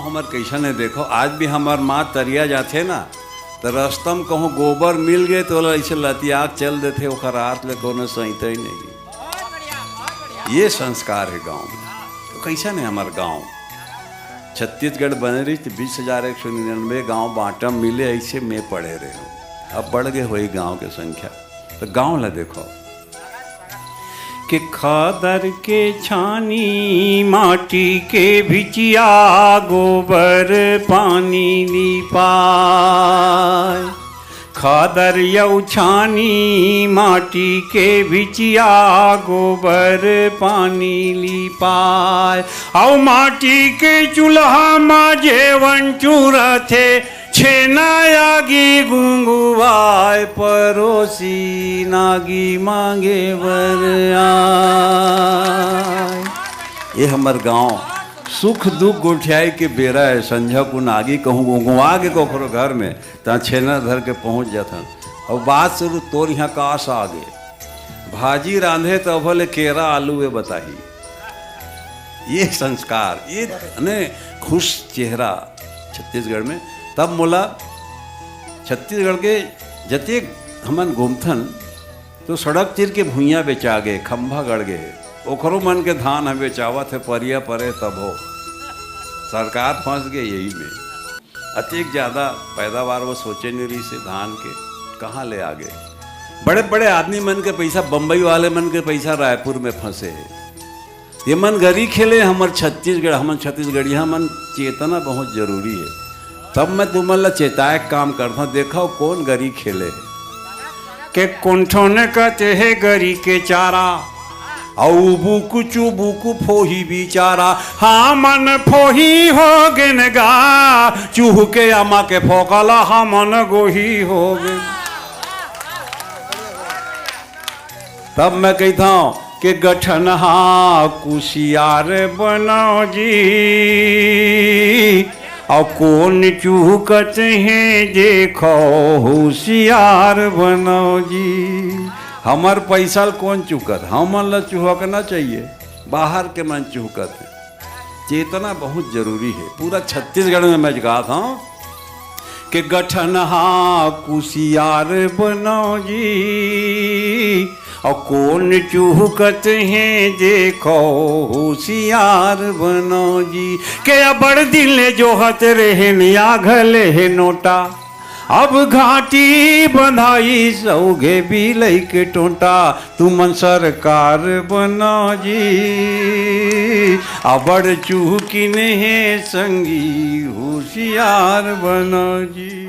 गांव हमार कैसा नहीं देखो, आज भी हमार माँ तरिया जाते ना तो रस्तम कहूँ गोबर मिल गए तो ऐसे लतिया चल देते ओखर हाथ ले कोनो सहित ही नहीं। ये संस्कार है गांव में। तो कैसा नहीं हमार गांव छत्तीसगढ़ बने रही तो 20,199 गांव बांटा मिले ऐसे में पढ़े रहे हो। अब बढ़ गए वही गांव की संख्या। तो गांव ला देखो कि खादर के छानी माटी के भिचिया गोबर पानी लिपाय। खादर यौ छानी माटी के भिचिया गोबर पानी लिपाय। औ माटी के चूल्हा माँ जेवन चूरथे छेना यागी गुंगुवाय परोसी नागी मांगे बर आय। ये हमार गांव सुख दुख गोठियाई के बेरा है। संझा को नागी कहूँ गुंगुआ के कोखरो घर में तहाँ छेना धर के पहुँच जाता। और बात शुरू तोर यहाँ काश आगे भाजी रांधे तो भले केरा आलू वे बताही। ये संस्कार ये ने खुश चेहरा छत्तीसगढ़ में। तब मोला छत्तीसगढ़ के जते हमन घूमथन तो सड़क तीर के भुइयाँ बेचा गए, खंभा गड़ गए, ओखरो मन के धान हमें बेचावत है परिया परे तब हो। सरकार फंस गए यही में। अतिक ज़्यादा पैदावार वो सोचे नहीं रही से धान के कहाँ ले आ गए। बड़े बड़े आदमी मन के पैसा, बम्बई वाले मन के पैसा रायपुर में फंसे है। ये मन गरी खेले हमर छत्तीसगढ़, हमन छत्तीसगढ़िया मन चेतना बहुत जरूरी है। तब मैं तुमला चेताए काम करता हूँ। देखो कौन गरी खेले है के कुंठों कहते है गरी के चारा औ बुकु चुबुकु फोही बिचारा। हाँ मन फोही हो गेन गा चूह के अमा के फोकला हाँ मन गोही हो गए। तब मैं कहता हूँ के गठन हाँ कुशियार बनाओ जी और कौन चूकत हैं देखो होशियार बनाओ जी। हमार पैसा कौन चुकत, हमन ला चुहकना चाहिए, बाहर के मन चुहकत है। चेतना बहुत जरूरी है। पूरा छत्तीसगढ़ में मैं गाता हूँ कि गठन हाँ कुशियार बनाओ जी और कौन चूहकत हैं देखो होशियार बनो जी। के बड़ दिल जोहत रहे आघले है नोटा अब घाटी बंधाई सौगे बिलई के टोटा। तुमन सरकार बनो जी बड़ चूहकिन है संगी होशियार बनो जी।